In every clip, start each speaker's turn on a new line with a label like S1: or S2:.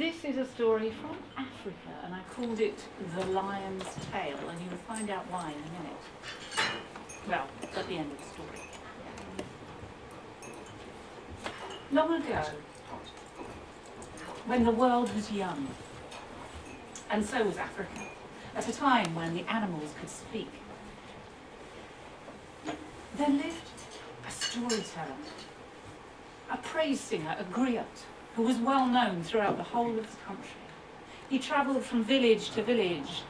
S1: This is a story from Africa, and I called it The Lion's Tale, and you'll find out why in a minute. Well, at the end of the story. Long ago, when the world was young, and so was Africa, at a time when the animals could speak, there lived a storyteller, a praise singer, a griot, who was well known throughout the whole of the country. He travelled from village to village,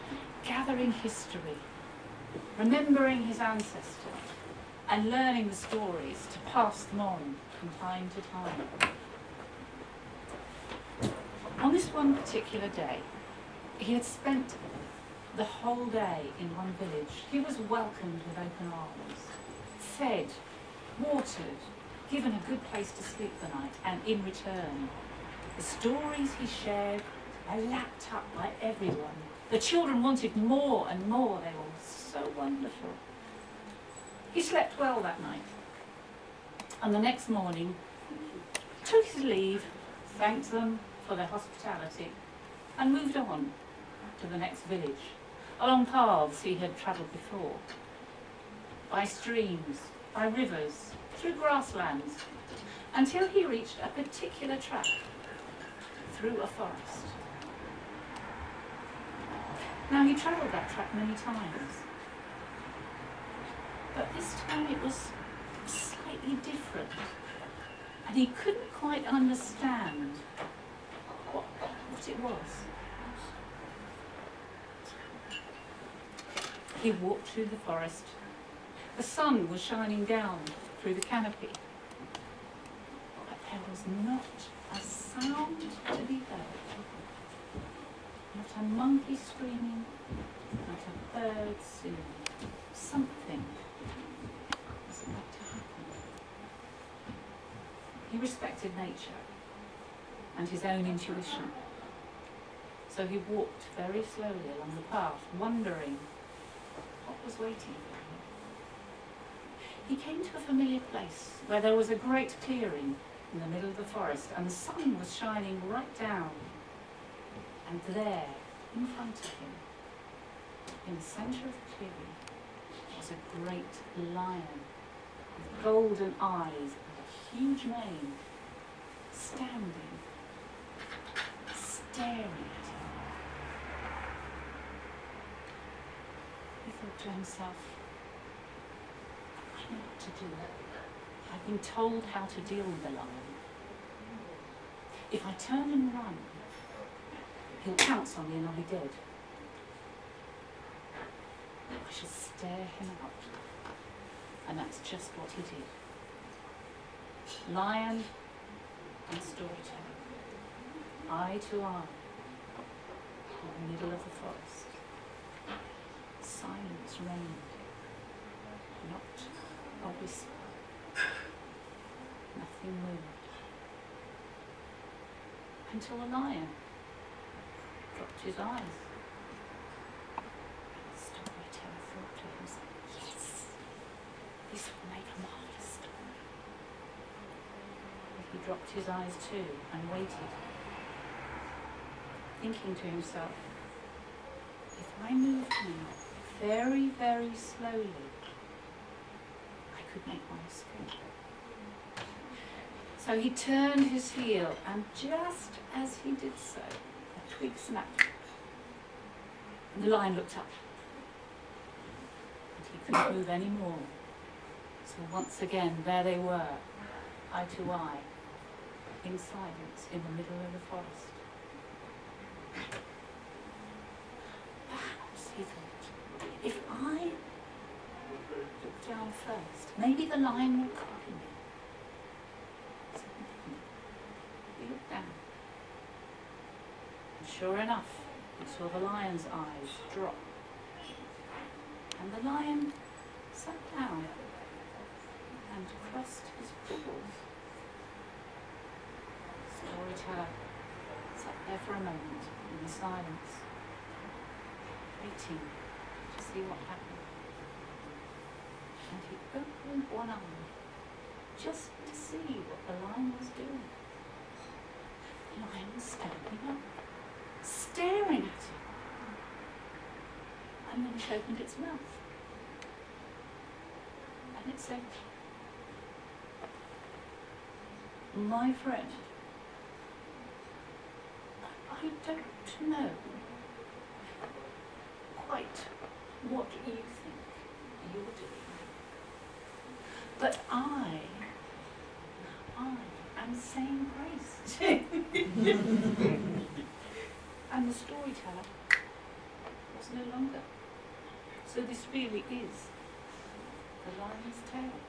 S1: gathering history, remembering his ancestors, and learning the stories to pass them on from time to time. On this one particular day, he had spent the whole day in one village. He was welcomed with open arms, fed, watered, given a good place to sleep the night, and in return, the stories he shared were lapped up by everyone. The children wanted more and more. They were so wonderful. He slept well that night, and the next morning took his leave, thanked them for their hospitality, and moved on to the next village, along paths he had travelled before, by streams, by rivers, through grasslands, until he reached a particular track through a forest. Now, he travelled that track many times, but this time it was slightly different, and he couldn't quite understand what it was. He walked through the forest. The sun was shining down through the canopy, but there was not a sound to be heard. Not a monkey screaming, not a bird singing. Something was about to happen. He respected nature and his own intuition, so he walked very slowly along the path, wondering what was waiting for him. He came to a familiar place where there was a great clearing in the middle of the forest, and the sun was shining right down. And there, in front of him, in the centre of the clearing, was a great lion with golden eyes and a huge mane, standing, staring at him. He thought to himself, I know what to do. I've been told how to deal with the lion. If I turn and run, he'll pounce on me and I'll be dead. I shall stare him out. And that's just what he did. Lion and storyteller, eye to eye, in the middle of the forest. Silence reigned, not a whisper. Nothing moved. Until the lion dropped his eyes. The storyteller thought to himself, yes, this will make a marvellous story. He dropped his eyes too and waited, thinking to himself, if I move now very, very slowly, I could make my escape. So he turned his heel, and just as he did so, a twig snapped, and the lion looked up. And he couldn't move any more. So once again, there they were, eye to eye, in silence, in the middle of the forest. Perhaps, he thought, if I look down first, maybe the lion will copy me. He looked down, and sure enough, he saw the lion's eyes drop, and the lion sat down and crossed his paws. Storyteller sat there for a moment in the silence, waiting to see what happened. And he opened one eye just to see what the lion was doing. The lion was standing up. it opened its mouth. And it said, "My friend, I don't know quite what you think you're doing, but I am saying grace." And the storyteller was no longer. So this really is the lion's tale.